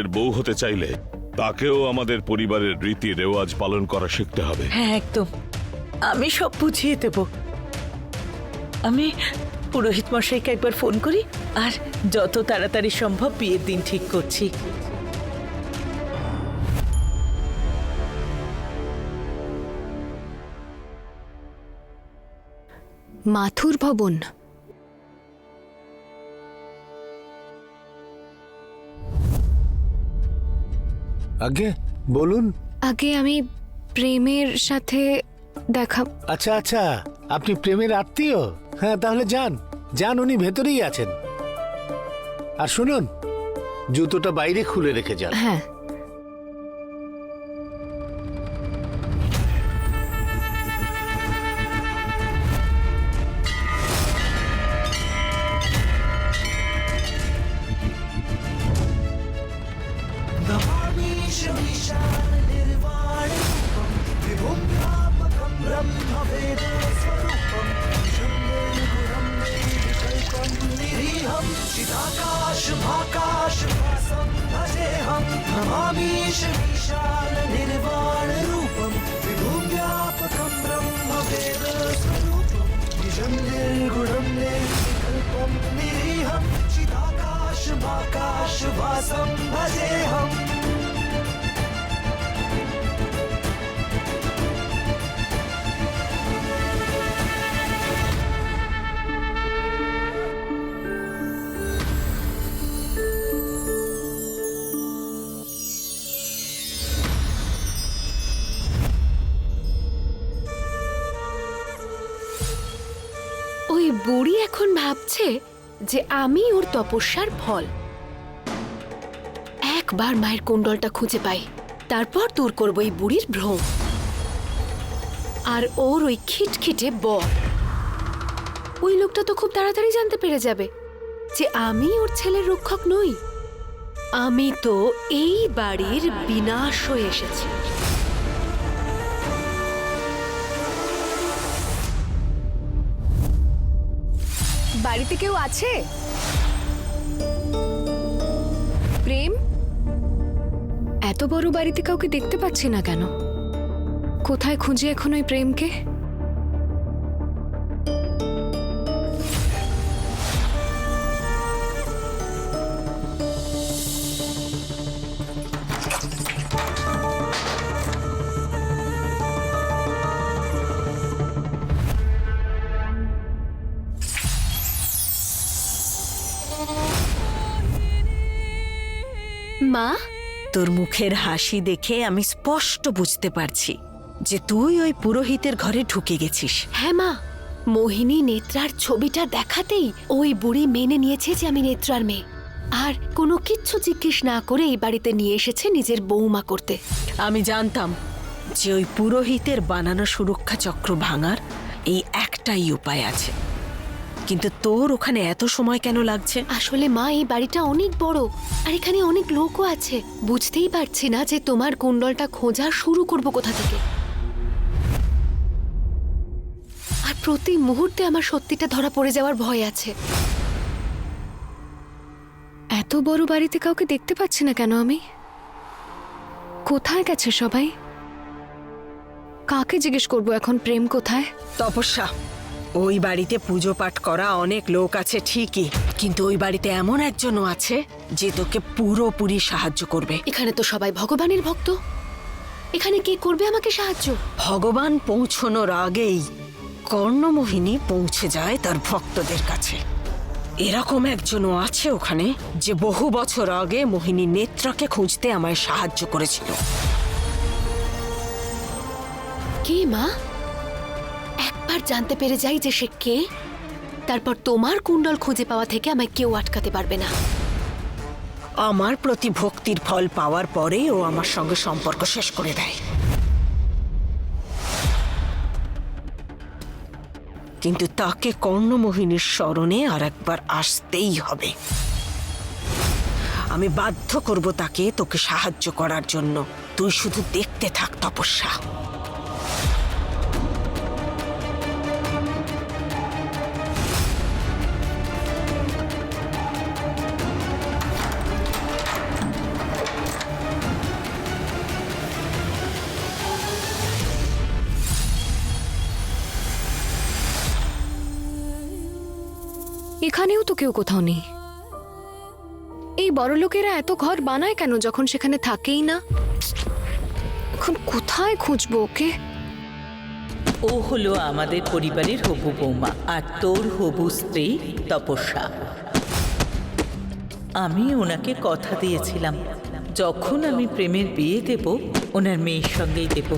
এর বউ হতে চাইলে তাকেও আমাদের পরিবারের রীতি রেওয়াজ পালন করা শিখতে হবে। হ্যাঁ একদম, আমি সব বুঝিয়ে দেব। আমি পুরোহিত মশাইকে একবার ফোন করি আর যত তাড়াতাড়ি সম্ভব বিয়ের দিন ঠিক করছি। মাথুর ভবন। আগে বলুন। আগে আমি প্রেমের সাথে দেখা। আচ্ছা আচ্ছা, আপনি প্রেমের আত্মীয়? হ্যাঁ, তাহলে যান যান, উনি ভেতরেই আছেন। আর শুনুন, জুতোটা বাইরে খুলে রেখে যান। হ্যাঁ। ওই বুড়ি এখন ভাবছে যে আমি ওর তপস্যার ফল। একবার মায়ের কুণ্ডলটা খুঁজে পাই, তারপর দূর করবো এই বুড়ির ভ্রম আর ওর ওই খিটখিটে বর। ওই লোকটা তো খুব তাড়াতাড়ি জানতে পেরে যাবে যে আমি ওর ছেলের রক্ষক নই। আমি তো এই বাড়ির বিনাশ হয়ে এসেছি। বাড়িতে কেউ আছে? প্রেম? এত বড় বাড়িতে কাউকে দেখতে পাচ্ছি না কেন? কোথায় খুঁজি এখন ওই প্রেমকে? মা, তোর মুখের হাসি দেখে আমি স্পষ্ট বুঝতে পারছি যে তুই ওই পুরোহিতের ঘরে ঢুকে গেছিস। হ্যাঁ মা, মোহিনী নেত্রার ছবিটা দেখাতেই ওই বুড়ি মেনে নিয়েছে যে আমি নেত্রার মেয়ে, আর কোনো কিচ্ছু জিজ্ঞেস না করে এই বাড়িতে নিয়ে এসেছে নিজের বৌমা করতে। আমি জানতাম যে ওই পুরোহিতের বানানো সুরক্ষা চক্র ভাঙার এই একটাই উপায় আছে, কিন্তু তোর ওখানে এত সময় কেন লাগছে? আসলে মা, এই বাড়িটা অনেক বড় আর এখানে অনেক লোকও আছে। বুঝতেই পারছি না যে তোমার কুণ্ডলটা খোঁজা শুরু করব কোথা থেকে। আর প্রতি মুহূর্তে আমার সত্যিটা ধরা পড়ে যাওয়ার ভয় আছে। এত বড় বাড়িতে কাউকে দেখতে পাচ্ছি না কেন আমি? কোথায় গেছে সবাই? কাকে জিজ্ঞেস করবো এখন প্রেম কোথায়? তপস্যা, ওই বাড়িতে পুজো পাঠ করা অনেক লোক আছে ঠিকই, কিন্তু ওই বাড়িতে এমন একজনও আছে যে তোকে পুরোপুরি সাহায্য করবে। এখানে তো সবাই ভগবানের ভক্ত, এখানে কে করবে আমাকে সাহায্য? ভগবান পৌঁছনোর আগেই কর্ণমোহিনী পৌঁছে যায় তার ভক্তদের কাছে। এরকম একজনও আছে ওখানে যে বহু বছর আগে মোহিনী নেত্রাকে খুঁজতে আমায় সাহায্য করেছিল। কে মা? একবার জানতে পেরে যাই যে সে কে, তারপর তোমার কুণ্ডল খুঁজে পাওয়া থেকে আমায় কেউ আটকাতে পারবে না। আমার প্রতি ভক্তির ফল পাওয়ার পরে ও আমার সঙ্গে সম্পর্ক শেষ করে দেয়, কিন্তু তাকে কর্ণমোহিনীর স্মরণে আর একবার আসতেই হবে। আমি বাধ্য করব তাকে তোকে সাহায্য করার জন্য। তুই শুধু দেখতে থাক তপস্যা। এখানেও তো কেউ কোথাও নেই। এই বড়লোকেরা এত ঘর বানায় কেন যখন সেখানে থাকেই না? এখন কোথায় খুঁজবো ওকে? ও হলো আমাদের পরিবারের হবু বৌমা, আর তোর হবু স্ত্রী তপস্যা। আমি ওনাকে কথা দিয়েছিলাম, যখন আমি প্রেমের বিয়ে দেব ওনার মেয়ের সঙ্গেই দেব,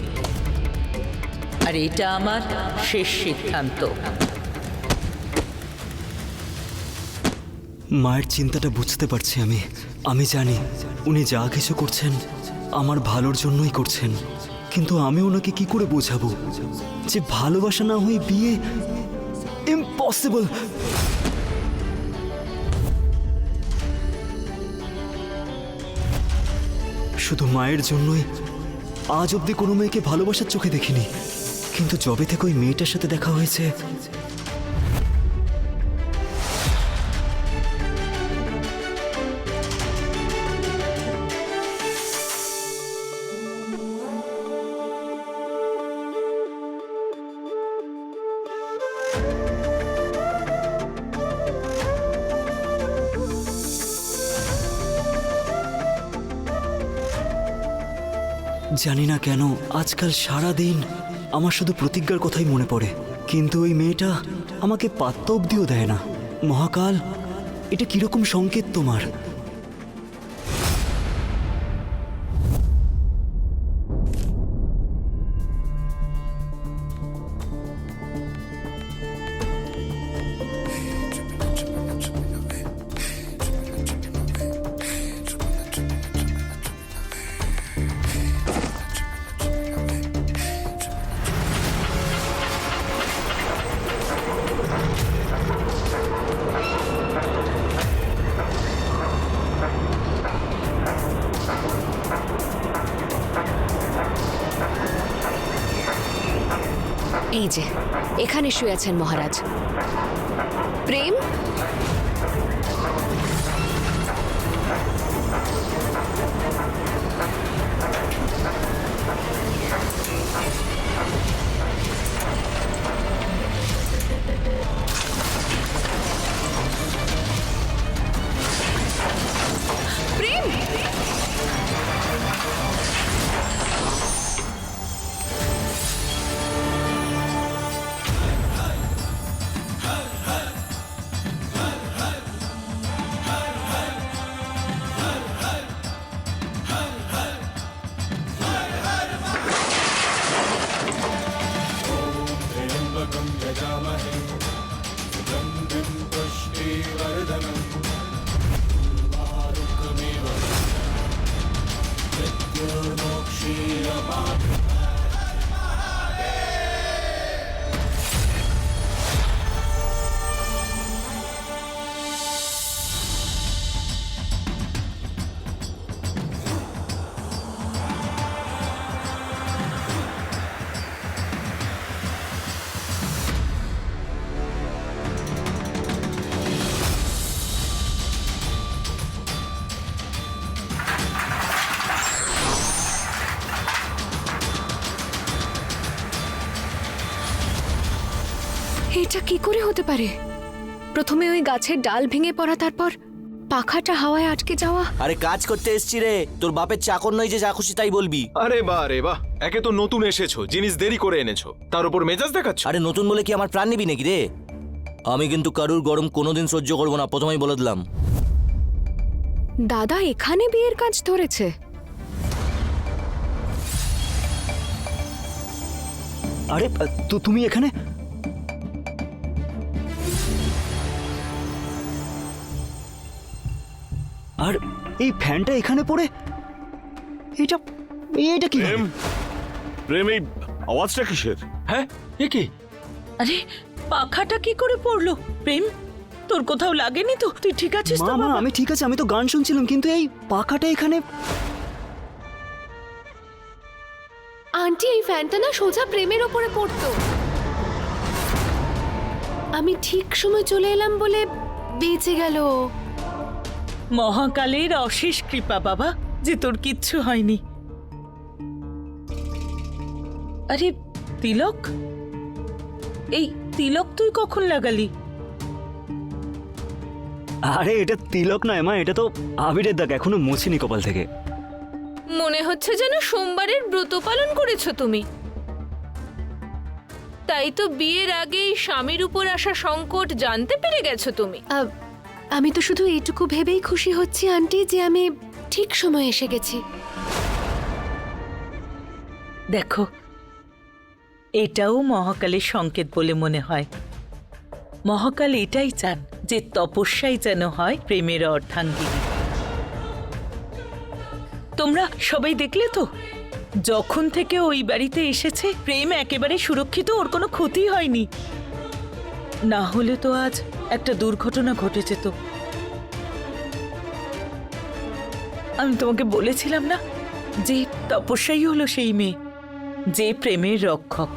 আর এটা আমার শেষ সিদ্ধান্ত। মায়ের চিন্তাটা বুঝতে পারছি আমি জানি উনি যা কিছু করছেন আমার ভালোর জন্যই করছেন, কিন্তু আমি ওনাকে কি করে বোঝাবো যে ভালোবাসা না হয়ে বিয়ে ইম্পসিবল। শুধু মায়ের জন্যই আজ অব্দি কোনো মেয়েকে ভালোবাসার চোখে দেখিনি, কিন্তু যবে থেকে ওই মেয়েটার সাথে দেখা হয়েছে জানি না কেন আজকাল সারা দিন আমার শুধু প্রতিজ্ঞার কথাই মনে পড়ে, কিন্তু ওই মেয়েটা আমাকে পাত্তা অবধিও দেয় না। মহাকাল, এটা কিরকম সংকেত তোমার? এই যে এখানে শুয়ে আছেন মহারাজ। প্রেম, প্রেম, এটা কি করে হতে পারে? প্রথমে ওই গাছের ডাল ভেঙে পড়া, তারপর পাখাটা হাওয়ায় আটকে যাওয়া। আরে কাজ করতে এসছি রে, তোর বাপের চাকর নয় যে যা খুশি তাই বলবি। আরে বাহ রে বাহ, একে তো নতুন এসেছো, জিনিস দেরি করে এনেছো, তার উপর মেজাজ দেখাচ্ছ। আরে নতুন বলে কি আমার প্রাণ নিবি নাকি রে? আমি কিন্তু কারুর গরম কোনোদিন সহ্য করবো না, প্রথমেই বলে দিলাম। দাদা এখানে বিয়ের কাজ ধরেছে? আরে তো তুমি এখানে? আর এই ফ্যানটা এখানে পড়ে, এটা এটা কি? প্রেম, প্রেম, এই আওয়াজটা কিসের? হ্যাঁ, এ কি? আরে পাখাটা কি করে পড়লো? প্রেম, তোর কোথাও লাগেনি তো? তুই ঠিক আছিস তো? মা, আমি ঠিক আছে, আমি তো গান শুনছিলাম, কিন্তু এই পাখাটা এখানে। আন্টি, এই ফ্যানটা না সোজা প্রেমের ওপরে পড়তো। আমি ঠিক সময় চলে এলাম বলে বেঁচে গেল। মহাকালের অশেষ কৃপা বাবা যে তোর কিচ্ছু হয়নি। আরে তিলক, এই তিলক তুই কখন লাগালি? আরে এটা তিলক নয় মা, এটা তো আবিরের দাগ, এখনো মোছেনি কপাল থেকে। মনে হচ্ছে যেন সোমবারের ব্রত পালন করেছো তুমি। তাই তো বিয়ের আগেই স্বামীর উপর আসা সংকট জানতে পেরে গেছো তুমি। আমি তো শুধু এইটুকু ভেবেই খুশি হচ্ছি আন্টি যে আমি ঠিক সময় এসে গেছি। দেখো, এটাও মহাকালের সংকেত বলে মনে হয়। মহাকাল এটাই চান যে তপস্যাই যেন হয় প্রেমের অর্ধাঙ্গিনী। তোমরা সবাই দেখলে তো, যখন থেকে ওই বাড়িতে এসেছে প্রেম একেবারে সুরক্ষিত, ওর কোনো ক্ষতি হয়নি। না হলে তো আজ একটা দুর্ঘটনা ঘটে যেত। আমি তোমাকে বলেছিলাম না যে তপস্যাই হলো সেই মেয়ে যে প্রেমের রক্ষক।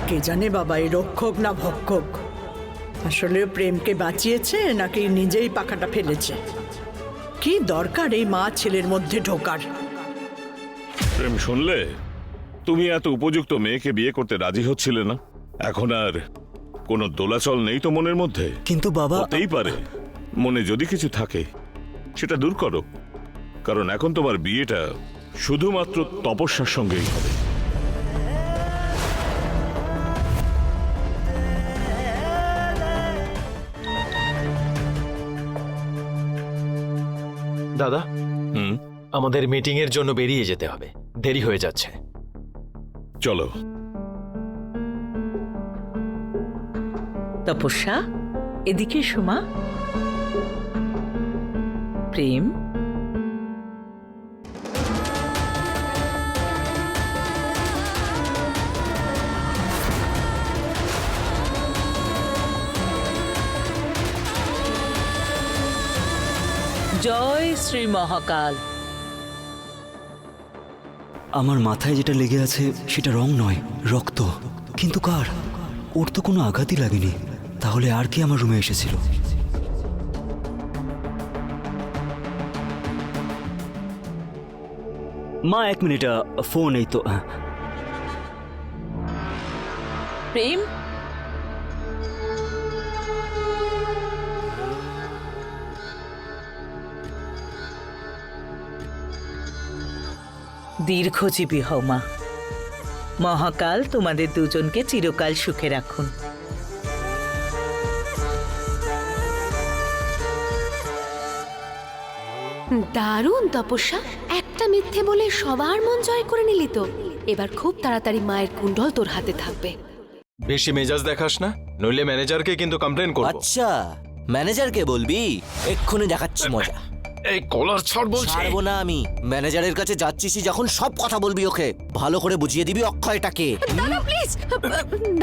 কে জানে বাবা, এই রক্ষক না ভক্ষক, আসলে প্রেমকে বাঁচিয়েছে নাকি নিজেই পাখাটা ফেলেছে। কি দরকার এই মা ছেলের মধ্যে ঢোকার? প্রেম, শুনলে? তুমি এত উপযুক্ত মেয়েকে বিয়ে করতে রাজি হচ্ছিলে না, এখন আর কোনো দোলাচল নেই তো মনের মধ্যে? কিন্তু বাবা, হতেই পারে মনে যদি কিছু থাকে সেটা দূর করো, কারণ এখন তোমার বিয়েটা শুধুমাত্র তপস্যার সঙ্গেই হবে। দাদা, হুম, আমাদের মিটিং এর জন্য বেরিয়ে যেতে হবে, দেরি হয়ে যাচ্ছে। চলো। তপস্যা, এদিকে সোমা। প্রেম, জয় শ্রী মহাকাল। আমার মাথায় যেটা লেগে আছে সেটা রং নয়, রক্ত। কিন্তু কার? ওর তো কোনো আঘাতই লাগেনি, তাহলে আর কি আমার রুমে এসেছিল? মা, 1 মিনিট, ফোন এই তো। প্রেম, দীর্ঘজীবী হও মা। মহাকাল তোমাদের দুজনকে চিরকাল সুখে রাখুন। দারুণ তপস্যা, একটা মিথ্যে বলে সবার মন জয় করে নিলি তো। এবার খুব তাড়াতাড়ি মায়ের কুণ্ডল তোর হাতে থাকবে। বেশি মেজাজ দেখাস না, নইলে ম্যানেজারকে কিন্তু কমপ্লেন করব। আচ্ছা, ম্যানেজারকে বলবি? এক্ষুনি দেখাচ্ছি মজা। এই কলার ছাড় বলছি। ছাড়বো না আমি। ম্যানেজারের কাছে যাচ্ছিস যখন সব কথা বলবি ওকে, ভালো করে বুঝিয়ে দিবি অক্ষয়টাকে। দাঁড়াও প্লিজ,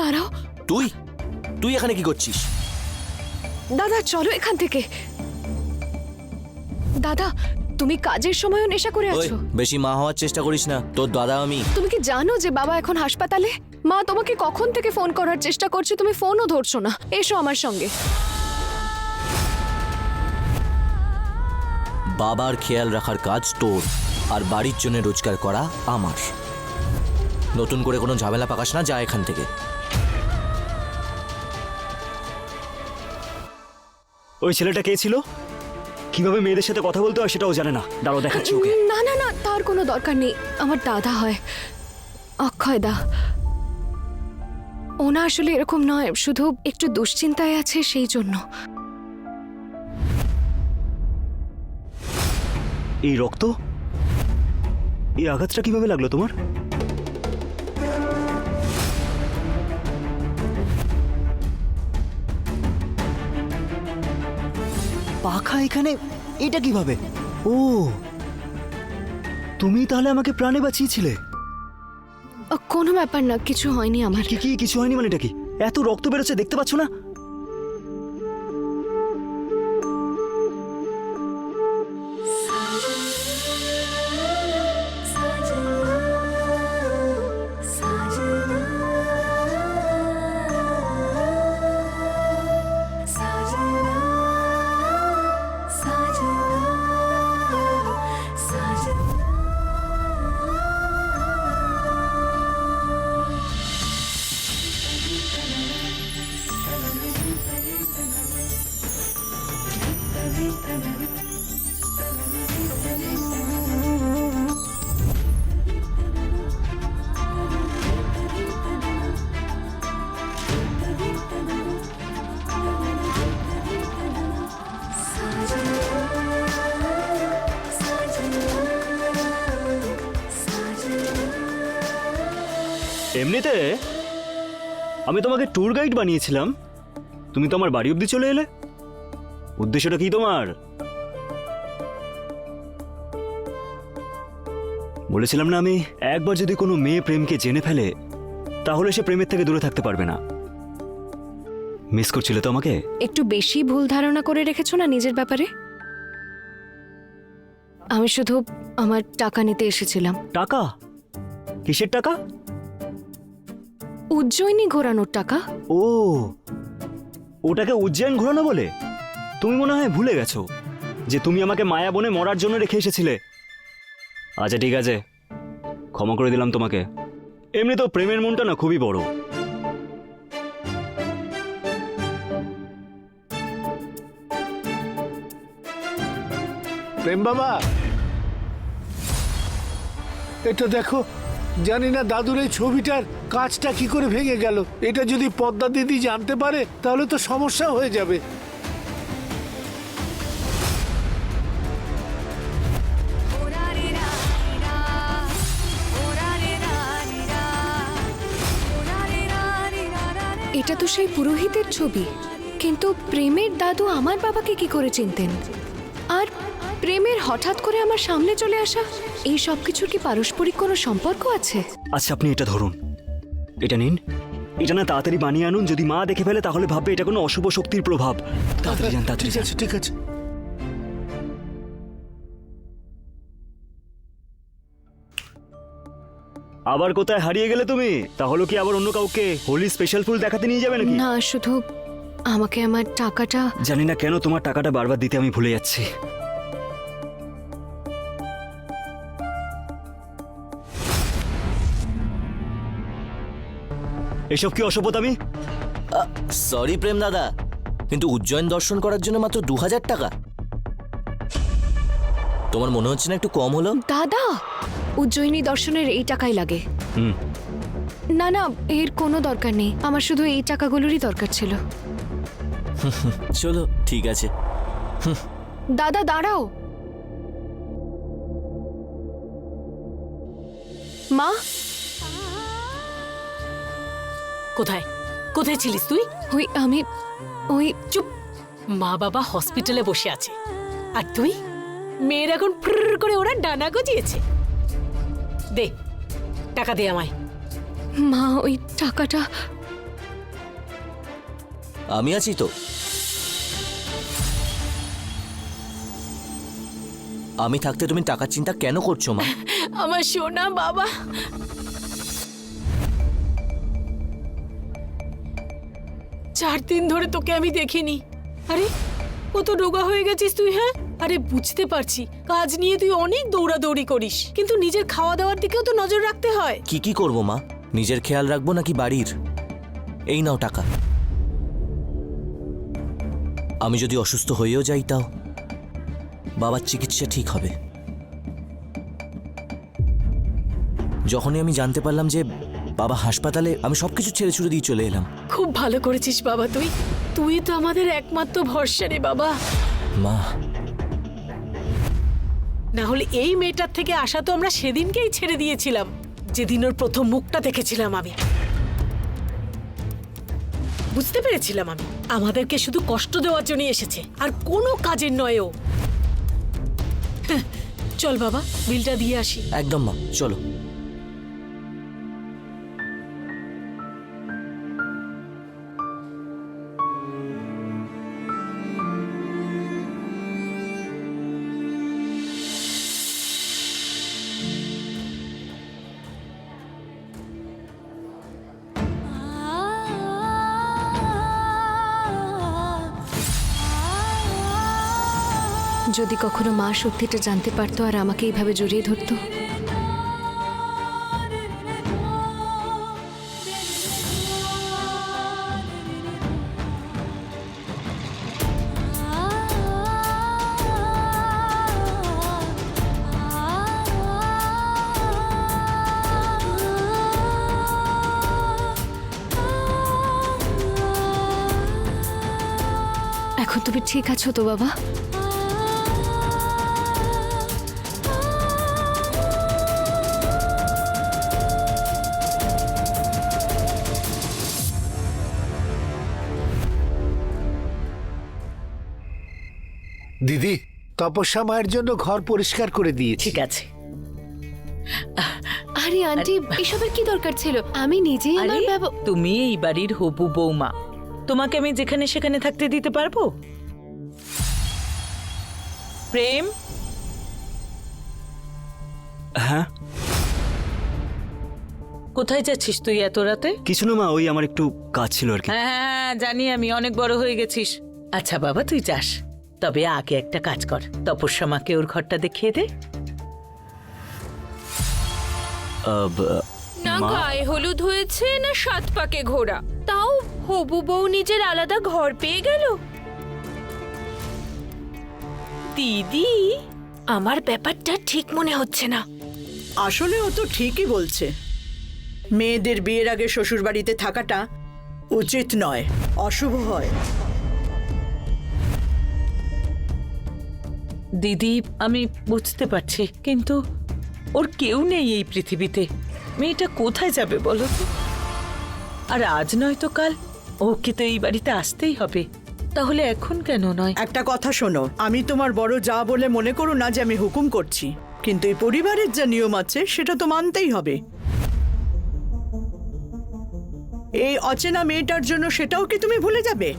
দাঁড়াও। তুই তুই এখানে কি করছিস? দাদা চলো এখান থেকে। দাদা, তুমি কাজের সময়ও নেশা করে ওই আছো। বেশি মা হওয়ার চেষ্টা করিস না, তোর দাদা আমি। তুমি কি জানো যে বাবা এখন হাসপাতালে? মা তোমাকে কখন থেকে ফোন করার চেষ্টা করছে, তুমি ফোনও ধরছো না। এসো আমার সঙ্গে। বাবার খেয়াল রাখার কাজ তোর, আর বাড়ির জন্য রোজগার করা আমার। নতুন করে কোনো ঝামেলা পাকাস না, যা এখান থেকে। ওই ছেলেটা কে ছিল? কিভাবে মেয়েদের সাথে কথা বলতে হয় সেটাও জানে না। দাঁড়াও, দেখাচ্ছি ওকে। না না না, তার কোনো দরকার নেই। আমার দাদা হয়, অক্ষয় দা। ওনা আসলে এরকম নয়, শুধু একটু দুশ্চিন্তায় আছে সেই জন্য। এই রক্ত, এই আঘাতটা কিভাবে লাগলো তোমার? পাখা এখানে, এটা কিভাবে? ও, তুমি তাহলে আমাকে প্রাণে বাঁচিয়েছিলে। কোনো ব্যাপার না, কিছু হয়নি আমার। কি কি কিছু হয়নি মানে এটা কি? এত রক্ত বেরোচ্ছে, দেখতে পাচ্ছ না? এমনিতে আমি তোমাকে ট্যুর গাইড বানিয়েছিলাম, তুমি তো আমার বাড়ি অবধি চলে এলে। উদ্দেশ্যটা কি তোমার? বলেছিলাম না আমি, একবার যদি কোনো মেয়ে প্রেমকে জেনে ফেলে তাহলে সে প্রেমের থেকে দূরে থাকতে পারবে না। মিস করছিলে তো আমাকে? একটু বেশি ভুল ধারণা করে রেখেছো না নিজের ব্যাপারে। আমি শুধু আমার টাকা নিতে এসেছিলাম। টাকা? কিসের টাকা? উজ্জয়িনী ঘোরানোর টাকা। ও, ওটাকে উজ্জয়ন ঘোরানো বলে? তুমি মনে হয় ভুলে গেছো যে তুমি আমাকে মায়া বনে মরার জন্য রেখে এসেছিলে। আচ্ছা ঠিক আছে, ক্ষমা করে দিলাম তোমাকে। এমনি তো প্রেমের মনটা না খুবই বড়। প্রেম বাবা, এটা দেখো, জানি না দাদুর এই ছবিটার কাঁচটা কি করে ভেঙে গেল। এটা যদি পদ্মা দিদি জানতে পারে তাহলে তো সমস্যা হয়ে যাবে। এটা তো সেই পুরোহিতের ছবি, কিন্তু প্রেমের দাদু আমার বাবাকে কি করে চিনতেন? আর প্রেমের হঠাৎ করে আমার সামনে চলে আসা, এই সব কিছুর কি পারস্পরিক কোনো সম্পর্ক আছে? আচ্ছা আপনি এটা ধরুন, এটা নিন। এটা না তাড়াতাড়ি বানিয়ে আনুন, যদি মা দেখে ফেলে তাহলে ভাববে এটা কোনো অশুভ শক্তির প্রভাব। তাড়াতাড়ি যান, তাড়াতাড়ি ঠিক যান। আছে, ঠিক আছে। আবার কোথায় হারিয়ে গেলে তুমি? তাহলে কি আবার অন্য কাউকে হোলি স্পেশাল ফুল দেখাতে নিয়ে যাবে নাকি? না, শুধু আমাকে আমার টাকাটা। জানি না কেন তোমার টাকাটা বারবার দিতে আমি ভুলে যাচ্ছি। এসব কি অসভ্যতামি? সরি প্রেম দাদা, কিন্তু উজ্জয়ন দর্শন করার জন্য মাত্র 2000 টাকা। তোমার মনে হচ্ছে না একটু কম হলো? দাদা, উজ্জয়িনী দর্শনের এই টাকাই লাগে। হুম, না না, এর কোনো দরকার নেই, আমার শুধু এই টাকাগুলোরই দরকার ছিল। চলো ঠিক আছে। দাদা দাঁড়াও। মা, কোথায় কোথায় ছিলিস তুই? ওই চুপ! মা বাবা হসপিটালে বসে আছে, আর তুই? মেয়ের এখন ফ্রর করে ওরা ডানা গজিয়েছে। দে টাকা, দে আমায়। মা, ওই টাকাটা। আমি আছি তো। আমি থাকতে তুমি টাকার চিন্তা কেন করছো মা? আমার সোনা বাবা। 4 দিন ধরে তোকে আমি দেখিনি। আরে কত রোগা হয়ে গেছিস তুই। হ্যাঁ, আরে বুঝতে পারছি কাজ নিয়ে তুই অনেক দৌড়াদৌড়ি করিস, কিন্তু নিজের খাওয়া দাওয়ার দিকেও তো নজর রাখতে হয়। কি করবো মা? নিজের খেয়াল রাখবো নাকি বাড়ির? এই নাও টাকা। আমি যদি অসুস্থ হয়েও যাই তাও বাবার চিকিৎসা ঠিক হবে। যখনই আমি জানতে পারলাম যে বাবা হাসপাতালে, আমি সবকিছু ছেড়ে ছুড়ে দিয়ে চলে এলাম। খুব ভালো করেছিস বাবা, তুই তো আমাদের একমাত্র ভরসা রে বাবা। মা, না হলে এই মেয়েটার থেকে আশা তো আমরা সেদিনকেই ছেড়ে দিয়েছিলাম, যেদিন ওর প্রথম মুখটা দেখেছিলাম। আমি বুঝতে পেরেছিলাম আমি আমাদেরকে শুধু কষ্ট দেওয়ার জন্য এসেছে, আর কোনো কাজের নয় ও। চল বাবা, বিলটা দিয়ে আসি। একদম মা, চলো। যদি কখনো মা সত্যিটা জানতে পারতো আর আমাকে এইভাবে জড়িয়ে ধরতো। এখন তুমি ঠিক আছো তো বাবা? দিদি, তপস্যা মায়ের জন্য ঘর পরিষ্কার করে দিয়েছি। ঠিক আছে। আরে আন্টি, এসবের কি দরকার ছিল? আমি নিজেই আরে আমার তুমি এই বাড়ির হবু বৌমা, তোমাকে আমি যেখানে সেখানে থাকতে দিতে পারবো? প্রেম, হ্যাঁ, কোথায় যাচ্ছিস তুই এত রাতে? কিছু না মা, ওই আমার একটু কাজ ছিল আর কি। হ্যাঁ, জানি আমি, অনেক বড় হয়ে গেছিস। আচ্ছা বাবা, তুই যাস, তবে আগে একটা কাজ কর, তপস্যা মাকে ওর ঘরটা দেখিয়ে দে। না মা, গায়ে হলুদ হয়েছে না 7 পাকে ঘোড়া, তাও হবু বউ নিজের আলাদা ঘর পেয়ে গেল। দিদি, আমার ব্যাপারটা ঠিক মনে হচ্ছে না। আসলে ও তো ঠিকই বলছে। মেয়েদের বিয়ের আগে শ্বশুর বাড়িতে থাকাটা উচিত নয়, অশুভ হয়। দিদি, আমি বুঝতে পারছি, কিন্তু ওর কেউ নেই এই পৃথিবীতে। মেয়েটা কোথায় যাবে বলো তো? আর আজ নয় তো কাল ওকে তো এই বাড়িতে আসতেই হবে, তাহলে এখন কেন নয়? একটা কথা শোনো, আমি তোমার বড় যা বলে মনে করো না যে আমি হুকুম করছি, কিন্তু এই পরিবারের যা নিয়ম আছে সেটা তো মানতেই হবে। এই অচেনা মেয়েটার জন্য সেটাও কি তুমি ভুলে যাবে?